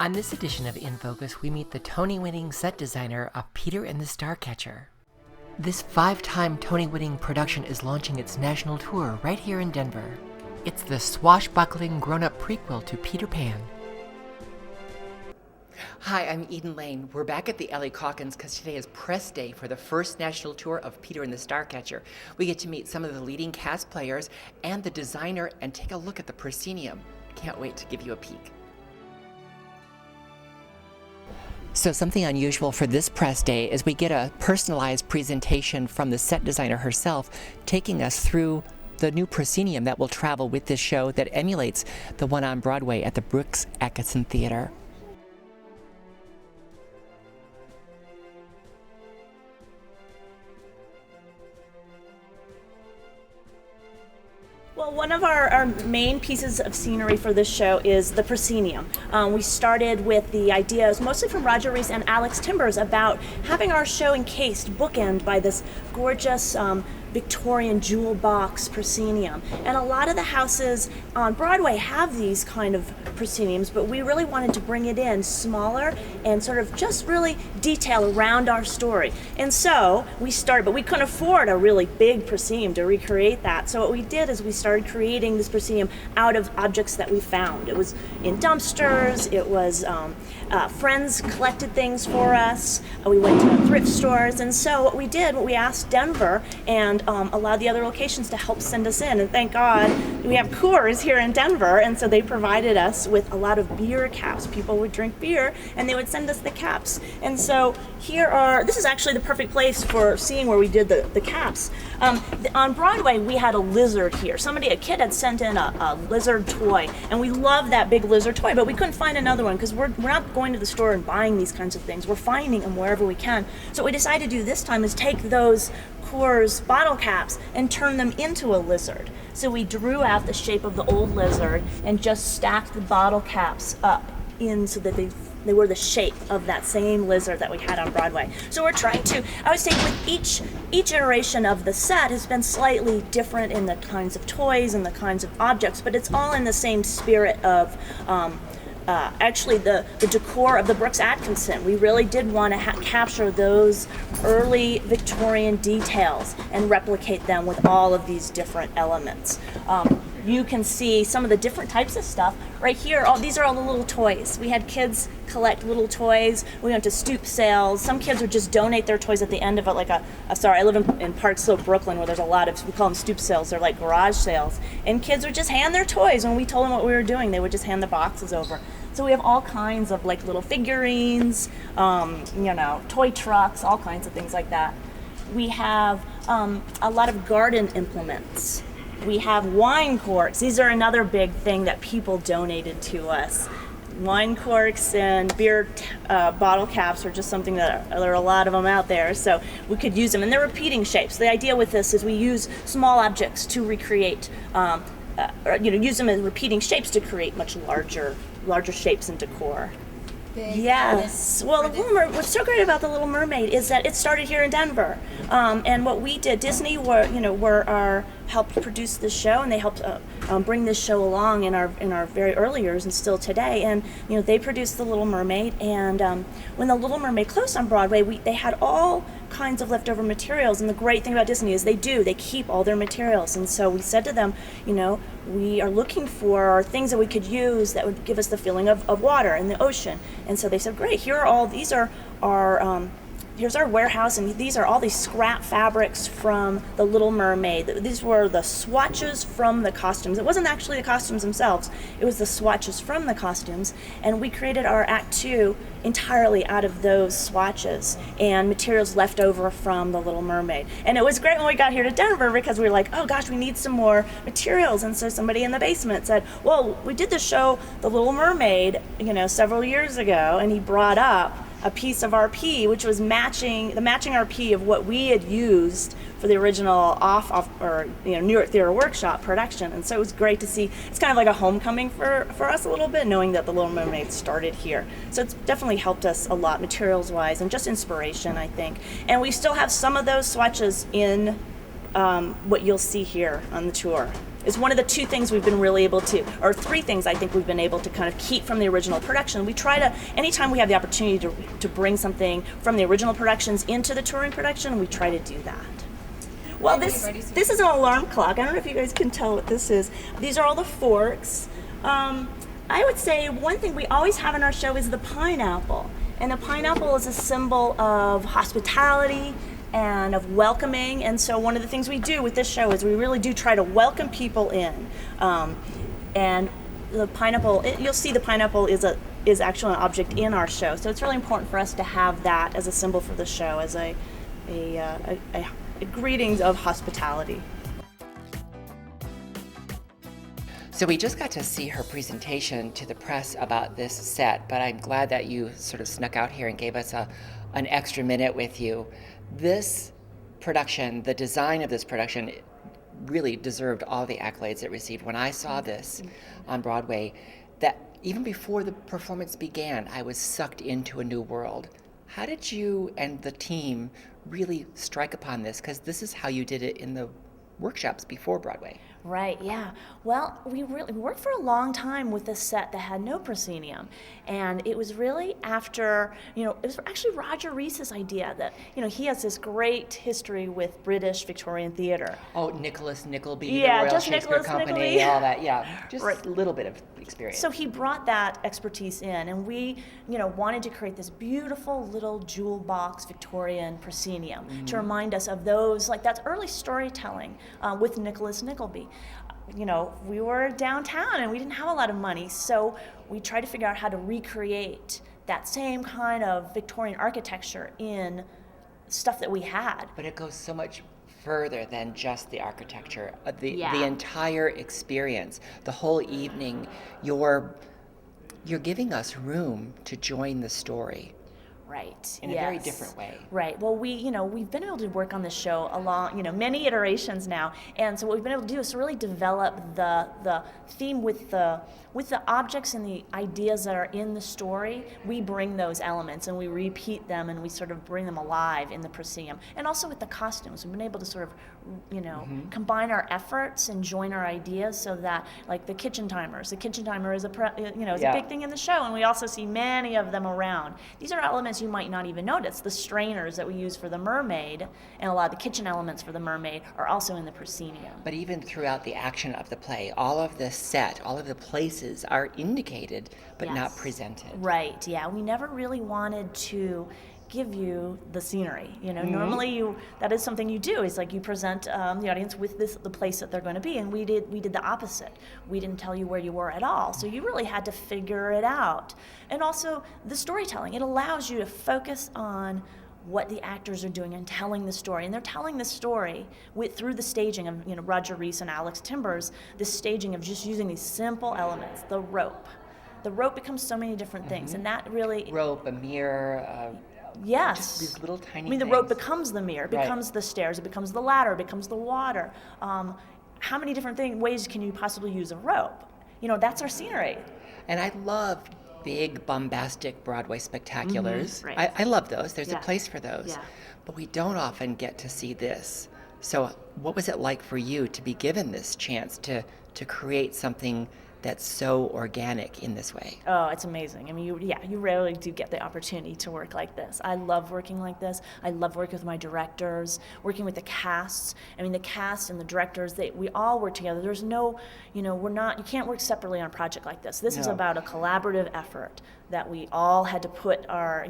On this edition of In Focus, we meet the Tony-winning set designer of Peter and the Starcatcher. This 5-time Tony-winning production is launching its national tour right here in Denver. It's the swashbuckling grown-up prequel to Peter Pan. Hi, I'm Eden Lane. We're back at the L.A. Calkins because today is press day for the first national tour of Peter and the Starcatcher. We get to meet some of the leading cast players and the designer and take a look at the proscenium. Can't wait to give you a peek. So something unusual for this press day is we get a personalized presentation from the set designer herself, taking us through the new proscenium that will travel with this show that emulates the one on Broadway at the Brooks Atkinson Theater. Well, one of our main pieces of scenery for this show is the proscenium. We started with the ideas, mostly from Roger Rees and Alex Timbers, about having our show encased, bookend by this gorgeous Victorian jewel box proscenium. And a lot of the houses on Broadway have these kind of prosceniums, but we really wanted to bring it in smaller and sort of just really detail around our story. And so we started, but we couldn't afford a really big proscenium to recreate that. So what we did is we started creating this proscenium out of objects that we found. It was in dumpsters, it was friends collected things for us, we went to thrift stores, and so what we did, we asked Denver and a lot of the other locations to help send us in, and thank God we have Coors here in Denver, and so they provided us with a lot of beer caps. People would drink beer and they would send us the caps, and so this is actually the perfect place for seeing where we did the caps. On Broadway we had a lizard here. A kid had sent in a lizard toy, and we love that big lizard toy, but we couldn't find another one because we're not going to the store and buying these kinds of things. We're finding them wherever we can. So what we decided to do this time is take those Coors bottle caps and turn them into a lizard. So we drew out the shape of the old lizard and just stacked the bottle caps up in so that they were the shape of that same lizard that we had on Broadway. So we're trying to, I would say with each iteration of the set has been slightly different in the kinds of toys and the kinds of objects, but it's all in the same spirit of actually the decor of the Brooks Atkinson. We really did want to capture those early Victorian details and replicate them with all of these different elements. You can see some of the different types of stuff right here. These are all the little toys. We had kids collect little toys. We went to stoop sales. Some kids would just donate their toys at the end of it, like I live in Park Slope, Brooklyn, where there's a lot of, we call them stoop sales. They're like garage sales. And kids would just hand their toys. When we told them what we were doing, they would just hand the boxes over. So we have all kinds of like little figurines, toy trucks, all kinds of things like that. We have a lot of garden implements. We have wine corks. These are another big thing that people donated to us. Wine corks and beer bottle caps are just something that there are a lot of them out there, so we could use them. And they're repeating shapes. The idea with this is we use small objects to recreate, use them as repeating shapes to create much larger shapes and decor. Yes. Well, what's so great about The Little Mermaid is that it started here in Denver, and what we did, Disney helped produce this show, and they helped bring this show along in our very early years and still today. And they produced The Little Mermaid, and when The Little Mermaid closed on Broadway, they had all kinds of leftover materials. And the great thing about Disney is they keep all their materials. And so we said to them, we are looking for things that we could use that would give us the feeling of water and the ocean. And so they said, great, here's our warehouse, and these are all these scrap fabrics from The Little Mermaid. These were the swatches from the costumes. It wasn't actually the costumes themselves, it was the swatches from the costumes, and we created our Act 2 entirely out of those swatches and materials left over from The Little Mermaid. And it was great when we got here to Denver because we were like, oh gosh, we need some more materials. And so somebody in the basement said, well, we did the show The Little Mermaid, several years ago, and he brought up a piece of RP, which was the matching RP of what we had used for the original New York Theater Workshop production. And so it was great to see. It's kind of like a homecoming for us a little bit, knowing that The Little Mermaid started here. So it's definitely helped us a lot, materials-wise, and just inspiration, I think. And we still have some of those swatches in what you'll see here on the tour. is one of the two things we've been really able to, or three things I think we've been able to kind of keep from the original production. We try to, anytime we have the opportunity to bring something from the original productions into the touring production, we try to do that. Well, this is an alarm clock. I don't know if you guys can tell what this is. These are all the forks. I would say one thing we always have in our show is the pineapple. And the pineapple is a symbol of hospitality and of welcoming. And so one of the things we do with this show is we really do try to welcome people in. And the pineapple, you'll see the pineapple is actually an object in our show. So it's really important for us to have that as a symbol for the show, as a greetings of hospitality. So we just got to see her presentation to the press about this set, but I'm glad that you sort of snuck out here and gave us an extra minute with you. This production, the design of this production, really deserved all the accolades it received. When I saw this on Broadway, that even before the performance began, I was sucked into a new world. How did you and the team really strike upon this? Because this is how you did it in the workshops before Broadway. Right, yeah. Well, we worked for a long time with a set that had no proscenium. And it was really after, it was actually Roger Rees's idea that, he has this great history with British Victorian theater. Oh, Nicholas Nickleby, yeah, the Royal just Shakespeare Nicholas Company, Nickleby. all that, yeah. Just right. A little bit of experience. So he brought that expertise in, and we, wanted to create this beautiful little jewel box Victorian proscenium to remind us of those, that's early storytelling with Nicholas Nickleby. We were downtown and we didn't have a lot of money, so we tried to figure out how to recreate that same kind of Victorian architecture in stuff that we had. But it goes so much further than just the architecture. The entire experience, the whole evening, you're giving us room to join the story. Right. In a very different way. Right. Well, we've been able to work on this show along, many iterations now, and so what we've been able to do is to really develop the theme with the objects and the ideas that are in the story. We bring those elements and we repeat them and we sort of bring them alive in the proscenium, and also with the costumes. We've been able to sort of, combine our efforts and join our ideas so that, like the kitchen timers. The kitchen timer is a big thing in the show, and we also see many of them around. These are elements you might not even notice. The strainers that we use for the mermaid and a lot of the kitchen elements for the mermaid are also in the proscenium. But even throughout the action of the play, all of the set, all of the places are indicated but not presented. Right, yeah. We never really wanted to give you the scenery. Normally that is something you do. It's like you present the audience with the place that they're going to be, and we did the opposite. We didn't tell you where you were at all, so you really had to figure it out. And also the storytelling. It allows you to focus on what the actors are doing and telling the story. And they're telling the story through the staging of Roger Rees and Alex Timbers, the staging of just using these simple elements. The rope. The rope becomes so many different things, and that really... Rope, a mirror... Yes. Just these little tiny things. The rope becomes the mirror, becomes the stairs, it becomes the ladder, it becomes the water. How many different ways can you possibly use a rope? That's our scenery. And I love big, bombastic Broadway spectaculars. Right. I love those. There's a place for those. Yeah. But we don't often get to see this. So what was it like for you to be given this chance to create something that's so organic in this way? Oh, it's amazing. I mean, you rarely do get the opportunity to work like this. I love working like this. I love working with my directors, working with the casts. I mean, the cast and the directors, we all work together. There's no, you can't work separately on a project like this. This is about a collaborative effort that we all had to put our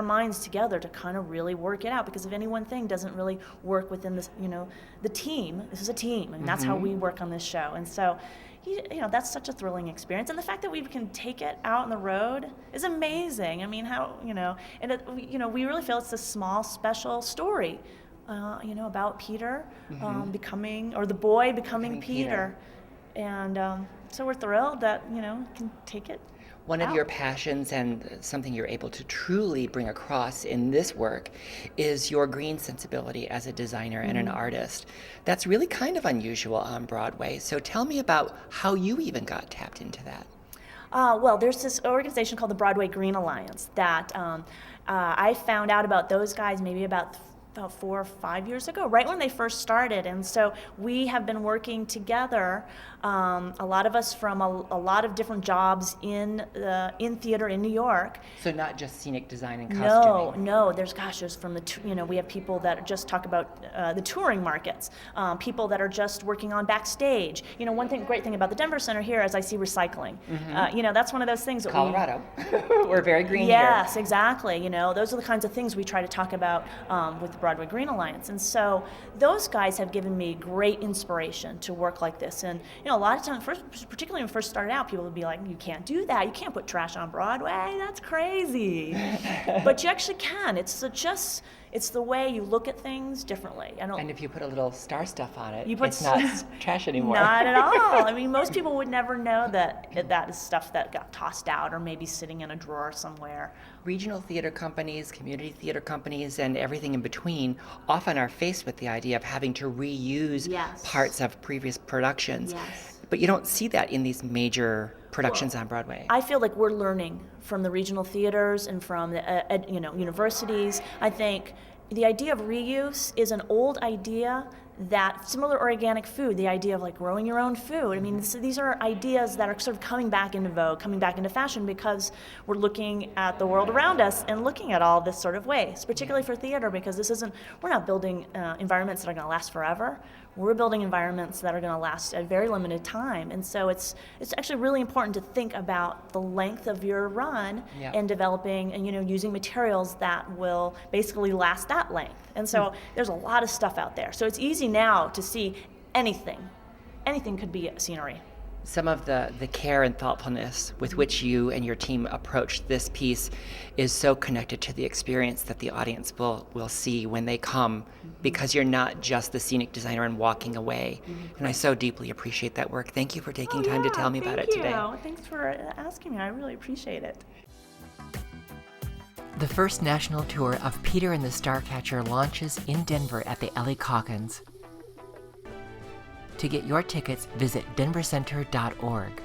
minds together to kind of really work it out, because if any one thing doesn't really work within this, the team, this is a team, and that's how we work on this show. And so, that's such a thrilling experience, and the fact that we can take it out on the road is amazing. I mean, we really feel it's a small, special story, about Peter becoming, or the boy becoming Peter. And so we're thrilled that can take it. One of your passions and something you're able to truly bring across in this work is your green sensibility as a designer and an artist. That's really kind of unusual on Broadway. So tell me about how you even got tapped into that. Well, there's this organization called the Broadway Green Alliance that I found out about those guys maybe about about 4 or 5 years ago, right when they first started. And so we have been working together, a lot of us from a lot of different jobs in theater in New York. So not just scenic design and costuming. No, there's from we have people that just talk about the touring markets, people that are just working on backstage. Great thing about the Denver Center here is I see recycling. That's one of those things that Colorado. We're very green here. Yes, exactly. Those are the kinds of things we try to talk about with the Broadway Green Alliance. And so those guys have given me great inspiration to work like this. And a lot of times, particularly when we first started out, people would be like, you can't do that. You can't put trash on Broadway. That's crazy. But you actually can. It's the way you look at things differently. And if you put a little star stuff on it, it's not trash anymore. Not at all. I mean, most people would never know that is stuff that got tossed out or maybe sitting in a drawer somewhere. Regional theater companies, community theater companies, and everything in between often are faced with the idea of having to reuse parts of previous productions. Yes. But you don't see that in these major productions on Broadway. I feel like we're learning from the regional theaters and from the universities. I think the idea of reuse is an old idea that, similar to organic food, the idea of growing your own food. I mean, these are ideas that are sort of coming back into vogue, coming back into fashion, because we're looking at the world around us and looking at all this sort of waste, particularly for theater, because we're not building environments that are going to last forever. We're building environments that are going to last a very limited time. And so it's actually really important to think about the length of your run and developing and using materials that will basically last that length. And so there's a lot of stuff out there. So it's easy now to see anything. Anything could be scenery. Some of the care and thoughtfulness with which you and your team approach this piece is so connected to the experience that the audience will see when they come, because you're not just the scenic designer and walking away. And I so deeply appreciate that work. Thank you for taking time to tell me about it today. Thanks for asking me. I really appreciate it. The first national tour of Peter and the Starcatcher launches in Denver at the Ellie Calkins. To get your tickets, visit denvercenter.org.